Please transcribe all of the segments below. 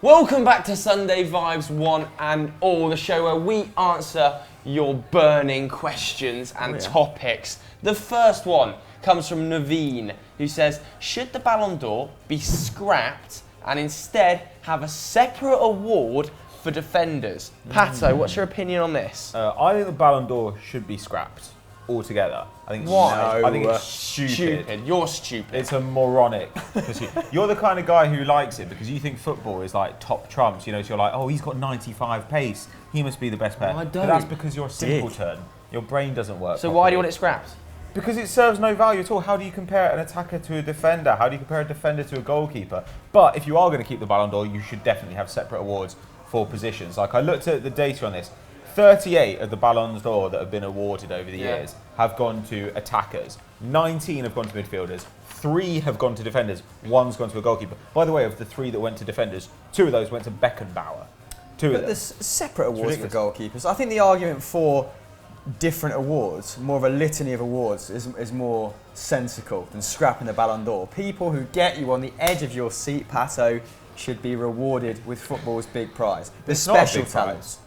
Welcome back to Sunday Vibes 1 and all, the show where we answer your burning questions and topics. The first one comes from Naveen, who says, should the Ballon d'Or be scrapped and instead have a separate award for defenders? Pato, what's your opinion on this? I think the Ballon d'Or should be scrapped altogether. I think Why? I think it's stupid. You're stupid. It's a moronic pursuit. You're the kind of guy who likes it because you think football is like top trumps. You know, so you're like, oh, he's got 95 pace. He must be the best player. No, I don't. But that's because you're a simpleton. Your brain doesn't work. So properly. why do you want it scrapped? Because it serves no value at all. How do you compare an attacker to a defender? How do you compare a defender to a goalkeeper? But if you are going to keep the Ballon d'Or, you should definitely have separate awards for positions. Like, I looked at the data on this. 38 of the Ballon d'Or that have been awarded over the years have gone to attackers. 19 have gone to midfielders. 3 have gone to defenders. 1's gone to a goalkeeper. By the way, of the 3 that went to defenders, 2 of those went to Beckenbauer. 2 of them. But there's separate awards for goalkeepers. I think the argument for different awards, more of a litany of awards, is more sensical than scrapping the Ballon d'Or. People who get you on the edge of your seat, Pato, should be rewarded with football's big prize. The special talents.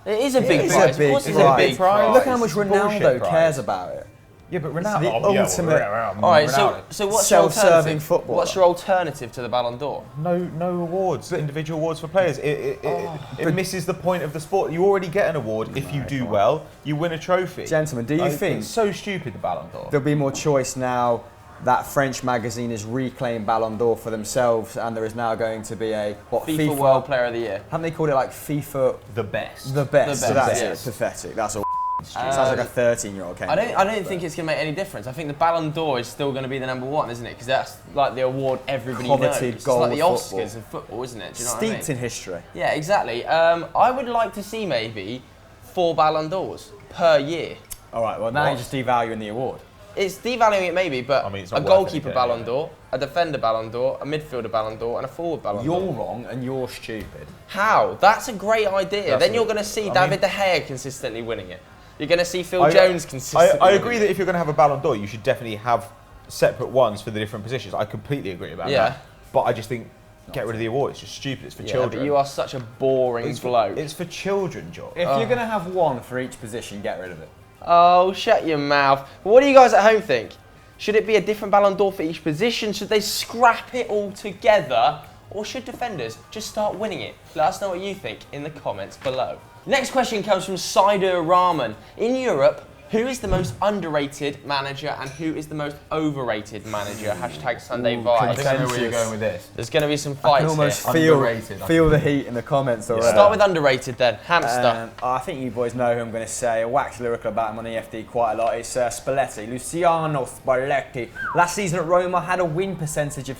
It is a big prize. Of course it's a big prize. Look how much Ronaldo cares about it. Yeah, but It's Ronaldo. the ultimate. All right, so what's your self-serving alternative? footballer. What's your alternative to the Ballon d'Or? No awards, individual awards for players. It misses the point of the sport. You already get an award if you do well. You win a trophy. Gentlemen, do you think it's so stupid, the Ballon d'Or? there'll be more choice now that French magazine has reclaimed Ballon d'Or for themselves, and there is now going to be a FIFA World Player of the Year. Haven't they called it like FIFA The best. the best? The So best, that's yes. pathetic. That's all. Sounds like a 13-year-old. I don't think it's going to make any difference. I think the Ballon d'Or is still going to be the number one, isn't it? Because that's like the award everybody knows. Coveted It's goal like the of Oscars football. of football, isn't it? Do you know what I mean? Steeped in history. Yeah, exactly. I would like to see maybe 4 Ballon d'Ors per year. All right. Well, now you're just devaluing the award. It's devaluing it maybe, but I mean, it's a not worth goalkeeper anything, Ballon yeah. d'Or, a defender Ballon d'Or, a midfielder Ballon d'Or, and a forward Ballon d'Or. You're wrong and you're stupid. How? That's a great idea. That's Then a- you're going to see I David mean- De Gea consistently winning it. You're going to see Phil Jones consistently I winning agree it. that if you're going to have a Ballon d'Or, you should definitely have separate ones for the different positions. I completely agree about that. But I just think, get rid of the award. It's just stupid. It's for children. But you are such a boring bloke. It's for children, Joe. If you're going to have one for each position, get rid of it. Oh, shut your mouth. What do you guys at home think? Should it be a different Ballon d'Or for each position? Should they scrap it all together? Or should defenders just start winning it? Let us know what you think in the comments below. Next question comes from Cider Rahman. In Europe, who is the most underrated manager and who is the most overrated manager? Hashtag Sunday Vibes. I think I know where you're going with this. There's going to be some I fights can almost here. Underrated, I feel the heat in the comments already. Start with underrated then. Hamster. I think you boys know who I'm going to say. I wax lyrical about him on EFD quite a lot. It's Spalletti, Luciano Spalletti. Last season at Roma had a win percentage of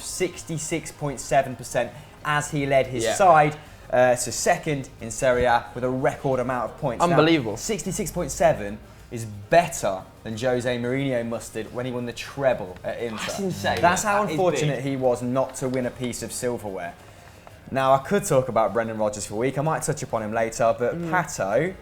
66.7% as he led his side to second in Serie A with a record amount of points. Unbelievable. Now, 66.7 is better than Jose Mourinho mustered when he won the treble at Inter. That's insane. That's how That is unfortunate big. he was not to win a piece of silverware. Now, I could talk about Brendan Rodgers for a week. I might touch upon him later, but Pato,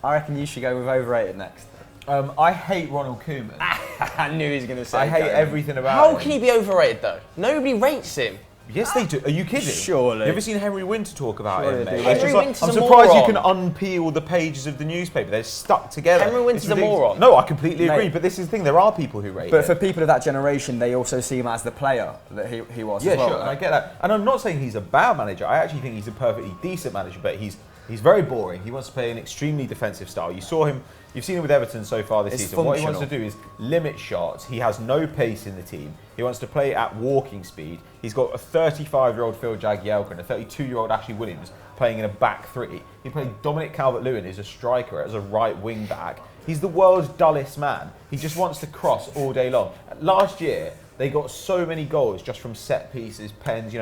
I reckon you should go with overrated next. I hate Ronald Koeman. I knew he was going to say I hate Koeman. everything about How him. can he be overrated though? Nobody rates him. Yes, they do. Are you kidding? Surely. You ever seen Henry Winter talk about Surely him, they mate? do. It's Henry just like, Winter's I'm a surprised you moron. can unpeel the pages of the newspaper. They're stuck together. Henry Winter's It's a ridiculous. moron. No, I completely agree. Mate. But this is the thing. There are people who rate But it. for people of that generation, they also see him as the player that he was Yeah, as well. sure, and I get that. And I'm not saying he's a bad manager. I actually think he's a perfectly decent manager, but he's very boring. He wants to play an extremely defensive style. You've seen him with Everton so far this It's season. What he wants to functional. do is limit shots. He has no pace in the team. He wants to play at walking speed. He's got a 35-year-old Phil Jagielka and a 32-year-old Ashley Williams playing in a back three. He played Dominic Calvert-Lewin as a striker, as a right wing back. He's the world's dullest man. He just wants to cross all day long. Last year, they got so many goals just from set pieces, pens,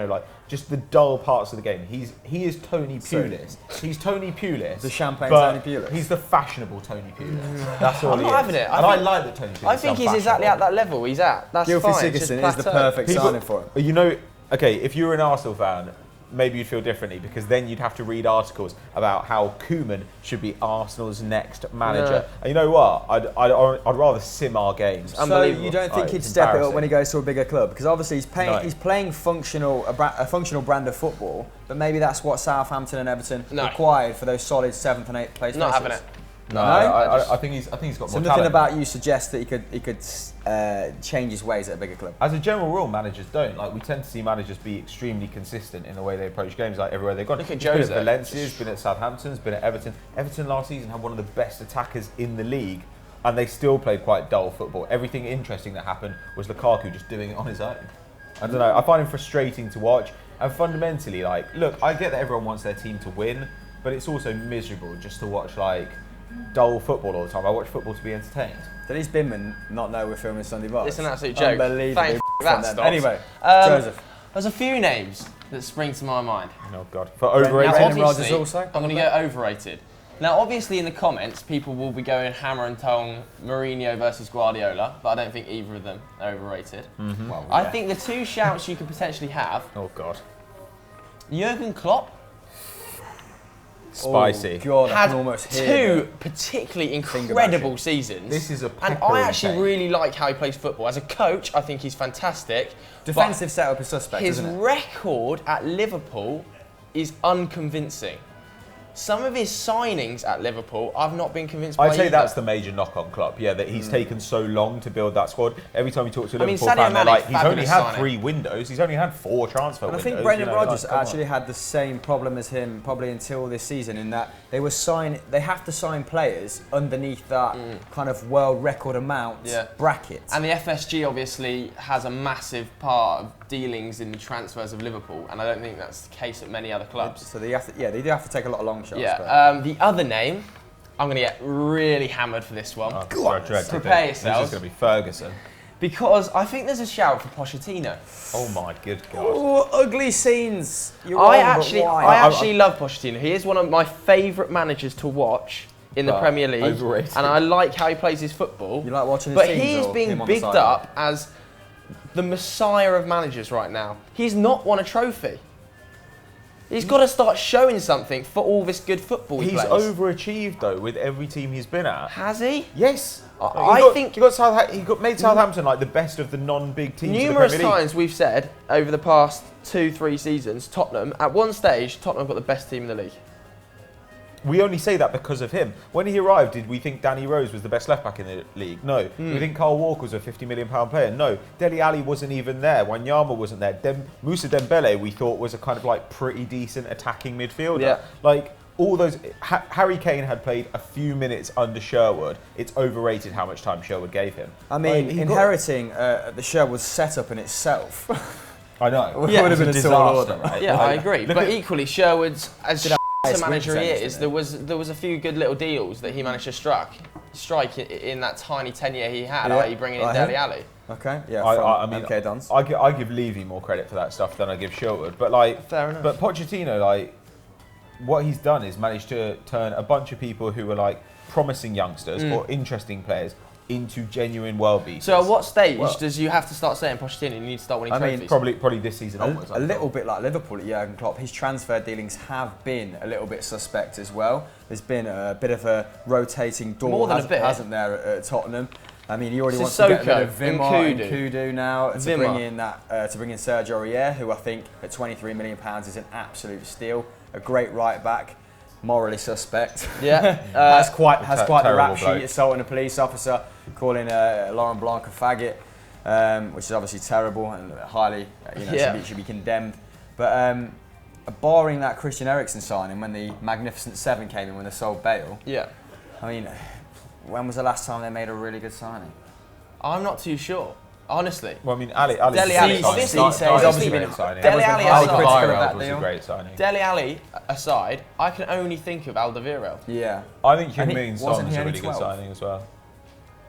just the dull parts of the game. He is Tony Pulis. He's Tony Pulis. The champagne but Tony Pulis. He's the fashionable Tony Pulis. That's all I'm he not is. having it. And I like that Tony Pulis. I think he's exactly at that level he's at. That's Gylfi fine. It's Sigurdsson just is the plateau. perfect signing for him. Okay, if you're an Arsenal fan, maybe you'd feel differently, because then you'd have to read articles about how Koeman should be Arsenal's next manager. And you know what? I'd rather sim our games. So you don't think he'd step it up when he goes to a bigger club? Because obviously he's playing a functional brand of football, but maybe that's what Southampton and Everton required for those solid 7th and 8th place Not places. having it. No, I think he's got more talent. So nothing about you suggests that he could change his ways at a bigger club. As a general rule, managers don't. Like, we tend to see managers be extremely consistent in the way they approach games. Like, everywhere they've gone. Look at He's been Jose. at Valencia, he's been at Southampton, he's been at Everton. Everton last season had one of the best attackers in the league, and they still played quite dull football. Everything interesting that happened was Lukaku just doing it on his own. I don't know. I find him frustrating to watch. And fundamentally, like, look, I get that everyone wants their team to win, but it's also miserable just to watch, like, dull football all the time. I watch football to be entertained. Did these Binman not know we're filming Sunday Vibes? It's an absolute joke. Unbelievable. That Anyway, Joseph. There's a few names that spring to my mind. Oh, God. For overrated? Brendan Rodgers Obviously, also? I'm going to go overrated. Now, obviously, in the comments, people will be going hammer and tongue Mourinho versus Guardiola, but I don't think either of them are overrated. Well, I think the two shouts you could potentially have, Oh, God. Jurgen Klopp Spicy. Oh, God, I had can almost hear two particularly incredible seasons. This is a and I actually really like how he plays football. As a coach, I think he's fantastic. defensive setup is suspect, His isn't it? record at Liverpool is unconvincing. Some of his signings at Liverpool, I've not been convinced by I'd say either. that's the major knock on Klopp, that he's taken so long to build that squad. Every time you talk to a Liverpool Sadio fan, they're Mane, like, he's only fabulous had signing. 3 windows, he's only had 4 transfer And I windows. think Brendan Rodgers like, come on. actually had the same problem as him probably until this season, in that they have to sign players underneath that kind of world record amount bracket. And the FSG obviously has a massive part of dealings in the transfers of Liverpool, and I don't think that's the case at many other clubs. So they do have to take a lot of long shots. Yeah. The other name, I'm going to get really hammered for this one. Prepare yourselves. This is going to be Ferguson. Because I think there's a shout for Pochettino. Oh my good God. Oh, ugly scenes. I actually love Pochettino. He is one of my favourite managers to watch in the Premier League. Overrated. And I like how he plays his football. You like watching his But teams, he's or being him on the bigged sideline? up as the messiah of managers right now. He's not won a trophy. He's got to start showing something for all this good football he He's plays. overachieved though with every team he's been at. Has he? Yes. I think he made Southampton like the best of the non-big teams. numerous of the Premier League. times we've said over the past 2-3 seasons, Tottenham, at one stage, Tottenham got the best team in the league. We only say that because of him. When he arrived, did we think Danny Rose was the best left-back in the league? No. Did we think Carl Walker was a £50 million player? No. Dele Alli wasn't even there. Wanyama wasn't there. Moussa Dembele, we thought, was a kind of like pretty decent attacking midfielder. Yeah. Like, all those... Harry Kane had played a few minutes under Sherwood. It's overrated how much time Sherwood gave him. I mean, inheriting the Sherwood setup in itself. I know. Would have been a tall order, right? Yeah, I agree. look But at- equally, Sherwood's as a manager he percentage, is, didn't there was a few good little deals that he managed to strike in that tiny tenure he had, i.e. bringing in Dele Alli. Okay, yeah. I mean, MK Dons. I give Levy more credit for that stuff than I give Sherwood. But like, Fair enough. But Pochettino, like, what he's done is managed to turn a bunch of people who were like promising youngsters or interesting players into genuine world beaters. So at what stage does you have to start saying Pochettino you need to start winning trophies? Probably this season onwards. A little bit like Liverpool at Jurgen Klopp, his transfer dealings have been a little bit suspect as well. There's been a bit of a rotating door, More than a bit. hasn't there, at Tottenham? I mean, he already wants Sissoko, to get rid of Wimmer and Nkudu. Kudu now to Wimmer. bring in Sergio Aurier, who I think at £23 million is an absolute steal. A great right back, morally suspect. Yeah. has quite the terrible rap sheet, bloke. assaulting a police officer, calling Laurent Blanc a faggot, which is obviously terrible and highly should be condemned. But barring that Christian Eriksen signing when the Magnificent Seven came in when they sold Bale, Yeah. I mean, when was the last time they made a really good signing? I'm not too sure, honestly. Well, I mean, Ali Dele Alli, obviously, was Dele Alli a great signing. Dele Alli aside, I can only think of Alderweireld. Yeah. I think And Heung-min wasn't Son is he a only really good 12? signing as well.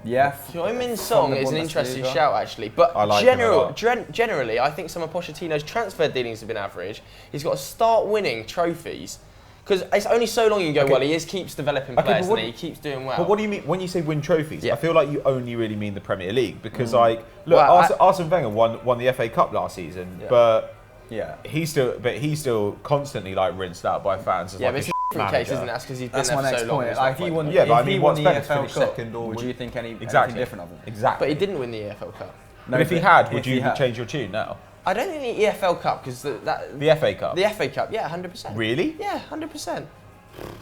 Yeah. Heung-min Son is an Bundesliga. interesting shout, actually. But I like him a lot. generally, I think some of Pochettino's transfer dealings have been average. He's got to start winning trophies. Because it's only so long you can go, well, he keeps developing players and he keeps doing well. But what do you mean when you say win trophies? Yeah. I feel like you only really mean the Premier League because, like, look, Arsene Wenger won the FA Cup last season, but Yeah. He's still constantly like rinsed out by fans. As Yeah, like but it's a different case, isn't it? That's because he's been That's there my for next so long. point. He's Like, not if he played. won, Yeah, if but I he mean, won what's the better, to EFL finish Cup, second or would win- you think anything different of him? Exactly. But he didn't win the EFL Cup. But if he had, would if he you had. change your tune now? I don't think the EFL Cup because The FA Cup. the FA Cup, yeah, 100%. Really? Yeah, 100%.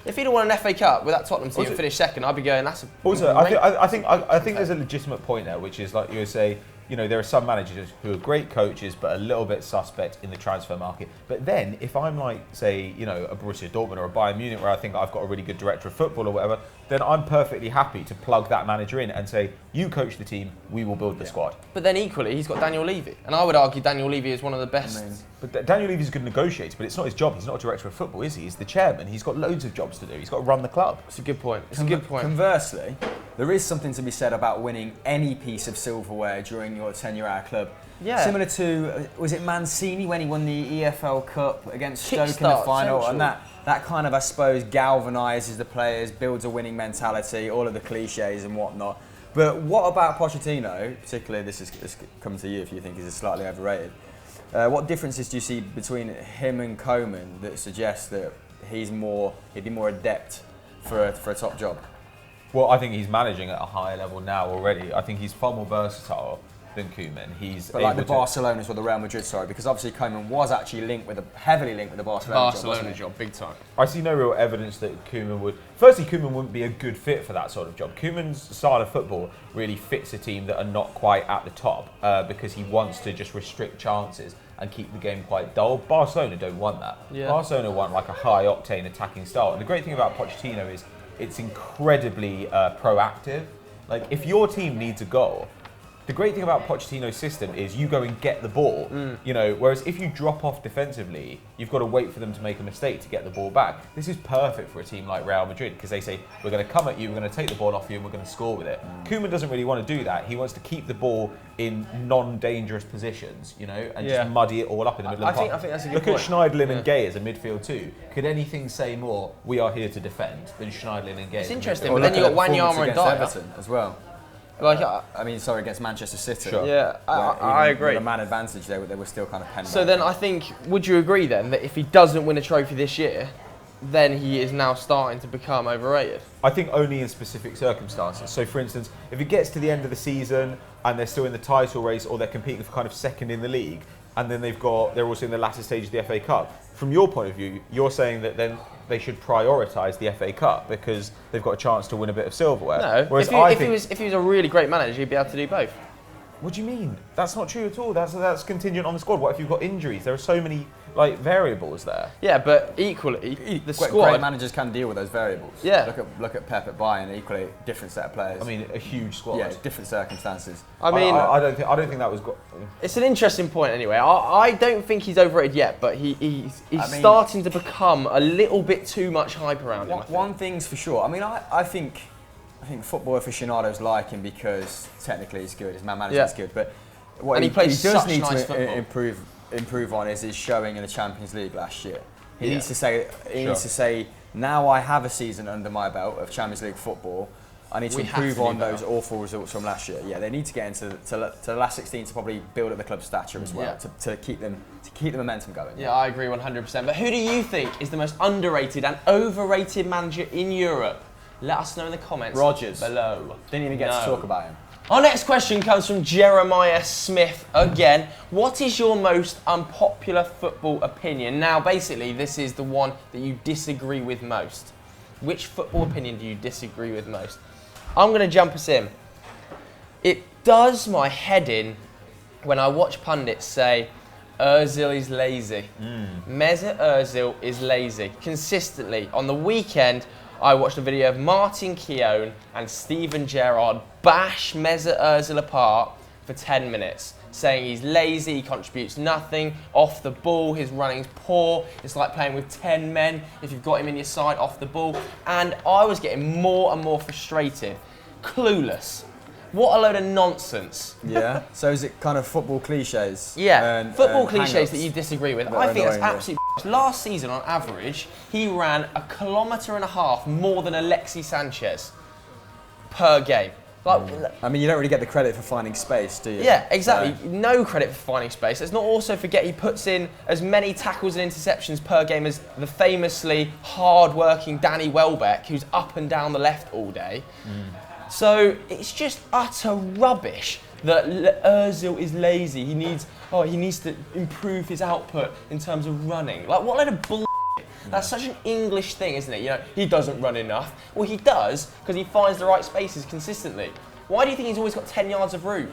If he'd have won an FA Cup with that Tottenham team Also- and finished second, I'd be going, that's a Also, great- I think there's a legitimate point there, which is like you would say, you know, there are some managers who are great coaches but a little bit suspect in the transfer market. But then, if I'm like, say, you know, a Borussia Dortmund or a Bayern Munich where I think I've got a really good director of football or whatever, then I'm perfectly happy to plug that manager in and say, you coach the team, we will build the squad. But then equally, he's got Daniel Levy. And I would argue Daniel Levy is one of the best. But Daniel Levy's a good negotiator, but it's not his job. He's not a director of football, is he? He's the chairman. He's got loads of jobs to do. He's got to run the club. It's a good point. It's a good point. Conversely, there is something to be said about winning any piece of silverware during your tenure at a club. Yeah. Similar to, was it Mancini when he won the EFL Cup against Stoke in the Kickstart final? central. And that kind of, I suppose, galvanises the players, builds a winning mentality, all of the cliches and whatnot. But what about Pochettino, particularly, this is coming to you if you think he's slightly overrated. What differences do you see between him and Koeman that suggest that he'd be more adept for a top job? Well, I think he's managing at a higher level now already. I think he's far more versatile than Koeman. But like the Barcelona's or the Real Madrid, sorry, because obviously Koeman was actually heavily linked with the Barcelona job, wasn't he? job, big time. I see no real evidence that Koeman would... Firstly, Koeman wouldn't be a good fit for that sort of job. Koeman's style of football really fits a team that are not quite at the top because he wants to just restrict chances and keep the game quite dull. Barcelona don't want that. Yeah. Barcelona want like a high-octane attacking style. And the great thing about Pochettino is it's incredibly proactive. Like, if your team needs a goal, the great thing about Pochettino's system is you go and get the ball, you know, whereas if you drop off defensively, you've got to wait for them to make a mistake to get the ball back. This is perfect for a team like Real Madrid because they say, we're going to come at you, we're going to take the ball off you and we're going to score with it. Koeman doesn't really want to do that. He wants to keep the ball in non-dangerous positions, you know, and just muddy it all up in the middle of the park. I think that's a good Look point. at Schneiderlin and Gay as a midfield too. Could anything say more, we are here to defend, than Schneiderlin and Gay? It's as a interesting, midfield? but then you got Wanyama and against Dyer. Everton as well. Like, Against Manchester City. Sure. yeah, I agree. With a man advantage, they were still kind of penned So back. then I think, would you agree then that if he doesn't win a trophy this year, then he is now starting to become overrated? I think only in specific circumstances. So, for instance, if it gets to the end of the season and they're still in the title race or they're competing for kind of second in the league, and then they're also in the latter stage of the FA Cup, from your point of view, you're saying that then they should prioritise the FA Cup because they've got a chance to win a bit of silverware. No, Whereas if he was a really great manager, he'd be able to do both. What do you mean? That's not true at all. That's contingent on the squad. What if you've got injuries? There are so many like variables there. Yeah, but equally, the Great squad... managers can deal with those variables. Yeah. Look at Pep at Bayern, equally different set of players. I mean, a huge squad. yeah, different circumstances. I mean, I don't think that was. it's an interesting point anyway. I don't think he's overrated yet, but he's starting to become a little bit too much hype around him. I think. One thing's for sure. I mean, I think football aficionados like him because technically he's good, his man management's good, but what And he plays does such need nice to football. improve on is his showing in the Champions League last year. He Yeah. needs to say now I have a season under my belt of Champions League football. I need to We have improve to do on those better. awful results from last year. Yeah, they need to get into the last 16 to probably build up the club's stature as well to keep the momentum going. Yeah, I agree 100%. But who do you think is the most underrated and overrated manager in Europe? Let us know in the comments Rodgers. below. Didn't even get to talk about him. Our next question comes from Jeremiah Smith again. What is your most unpopular football opinion? Now, basically, this is the one that you disagree with most. Which football opinion do you disagree with most? I'm going to jump us in. It does my head in when I watch pundits say, Ozil is lazy. Mesut Ozil is lazy. Consistently. On the weekend, I watched a video of Martin Keown and Steven Gerrard bash Mesut Ozil apart for 10 minutes, saying he's lazy, he contributes nothing, off the ball, his running's poor, it's like playing with 10 men if you've got him in your side off the ball. And I was getting more and more frustrated. Clueless. What a load of nonsense. Yeah. So is it kind of football cliches? Yeah, football and cliches hang-ups that you disagree with. that I are think that's annoying you? absolutely. Last season, on average, he ran 1.5 kilometres more than Alexis Sanchez per game. Like, I mean, you don't really get the credit for finding space, do you? Yeah, exactly. So. No credit for finding space. Let's not also forget he puts in as many tackles and interceptions per game as the famously hard-working Danny Welbeck, who's up and down the left all day. So it's just utter rubbish that Ozil is lazy. He needs to improve his output in terms of running. Like, what a load of bull. That's such an English thing, isn't it? You know, he doesn't run enough. Well, he does, because he finds the right spaces consistently. Why do you think he's always got 10 yards of room?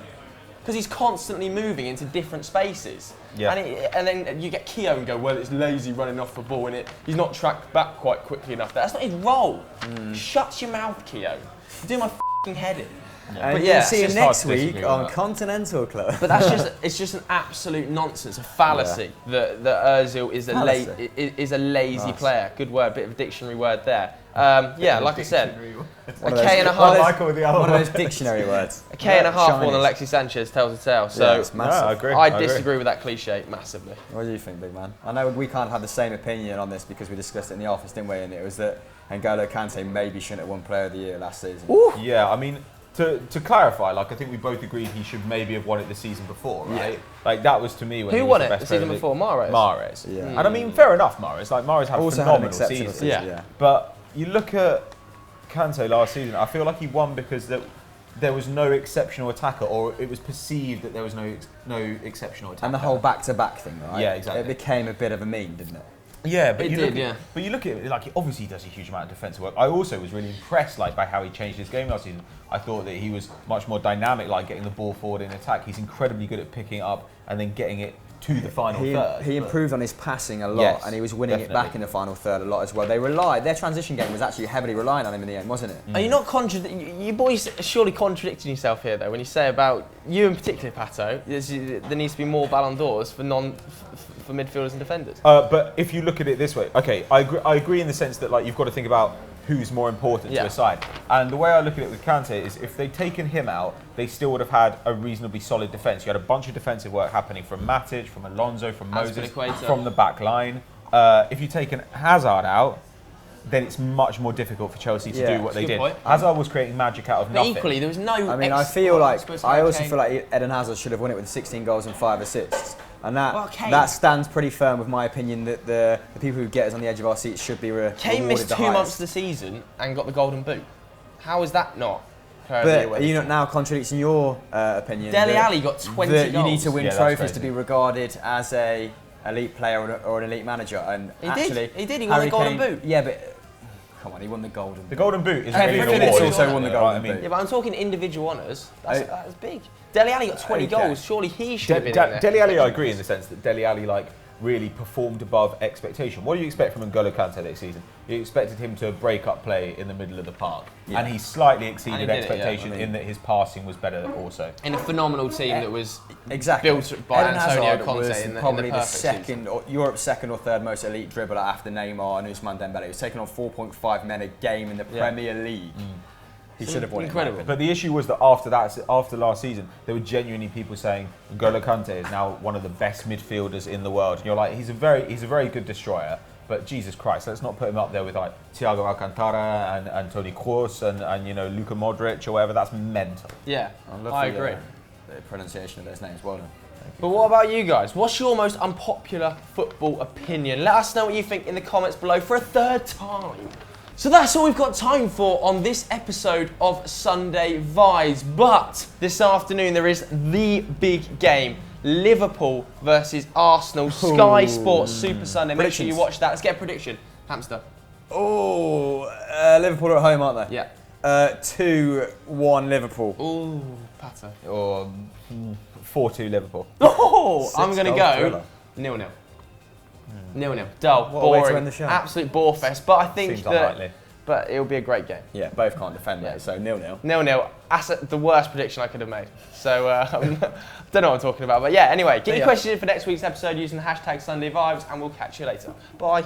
Because he's constantly moving into different spaces. Yeah. And then you get Keogh and go, well, it's lazy running off the ball, and he's not tracked back quite quickly enough. That's not his role. Shut your mouth, Keogh. You're doing my f***ing head in. Yeah. And you'll see him next week on Continental Club. But it's just an absolute nonsense, a fallacy that Ozil is a lazy player. Good word, bit of a dictionary word there. Like I said, a K and a half. One of those dictionary words. A K and a half on Alexis Sanchez tells the tale. So it's massive. I agree. I disagree with that cliche massively. What do you think, big man? I know we can't have the same opinion on this because we discussed it in the office, didn't we? And it was that N'Golo Kante maybe shouldn't have won Player of the Year last season. Ooh. Yeah, I mean. To clarify, like I think we both agreed he should maybe have won it the season before, right? Yeah. Like that was to me when who he was won the it best the season before? Mahrez. Yeah. And I mean, fair enough, Mahrez. Like Mahrez had a phenomenal season. Yeah. But you look at Kante last season. I feel like he won because there was no exceptional attacker, or it was perceived that there was no exceptional attacker. And the whole back-to-back thing, right? Yeah, exactly. It became a bit of a meme, didn't it? Yeah, but you look at it, like obviously he does a huge amount of defensive work. I also was really impressed by how he changed his game last season. I thought that he was much more dynamic, like getting the ball forward in attack. He's incredibly good at picking it up and then getting it to the final third. He improved on his passing a lot, and he was winning it back in the final third a lot as well. Their transition game was actually heavily relying on him in the end, wasn't it? Are you not you boys are surely contradicting yourself here though when you say about you in particular, Pato, there needs to be more Ballon d'Ors for midfielders and defenders. But if you look at it this way, okay, I agree in the sense that like you've got to think about who's more important to a side. And the way I look at it with Kante is if they'd taken him out, they still would have had a reasonably solid defence. You had a bunch of defensive work happening from Matic, from Alonso, from Moses, from the back line. If you'd taken Hazard out, then it's much more difficult for Chelsea to do what they did. Hazard was creating magic out of nothing. Equally, there was no. I mean, I also feel like Eden Hazard should have won it with 16 goals and 5 assists. And that stands pretty firm with my opinion that the people who get us on the edge of our seats should be rewarded. Kane missed 2 months of the season and got the Golden Boot. How is that not? But are you not now contradicting your opinion? Dele Alli got 20 goals. You need to win trophies to be regarded as a elite player or an elite manager. And he did. He won the Golden Boot. Yeah, but come on, he won the Golden Boot. The Golden Boot is really an award. Also won the Golden Boot. Yeah, but I'm talking individual honours. That's big. Dele Alli got 20 goals. Surely he should have been in there. Dele Alli, I agree in the sense that Dele Alli really performed above expectation. What do you expect from N'Golo Kante this season? You expected him to break up play in the middle of the park, and he slightly exceeded expectation in that his passing was better also. In a phenomenal team that was built by Antonio Conte in probably the second, or Europe's second or third most elite dribbler after Neymar and Ousmane Dembele. He was taking on 4.5 men a game in the Premier League. He should have won incredible. But the issue was that after last season, there were genuinely people saying N'Golo Kante is now one of the best midfielders in the world. And you're like, he's a very good destroyer. But Jesus Christ, let's not put him up there with like Thiago Alcantara and Toni Kroos and Luka Modric or whatever. That's mental. Yeah, I agree. The pronunciation of those names, well done. But what about you guys? What's your most unpopular football opinion? Let us know what you think in the comments below for a third time. So that's all we've got time for on this episode of Sunday Vibes. But this afternoon there is the big game. Liverpool versus Arsenal. Sky Sports Super Sunday. Make sure you watch that. Let's get a prediction. Hamster. Liverpool are at home, aren't they? Yeah. 2-1 Liverpool. Ooh, Pato. Or 4-2 Liverpool. I'm going to go 0-0. 0-0. Dull, boring, absolute bore fest. But I think Seems unlikely. But it'll be a great game. Yeah, both can't defend it, so 0-0. 0-0. That's the worst prediction I could have made. So don't know what I'm talking about. But yeah, anyway, get your questions in for next week's episode using the hashtag SundayVibes, and we'll catch you later. Bye.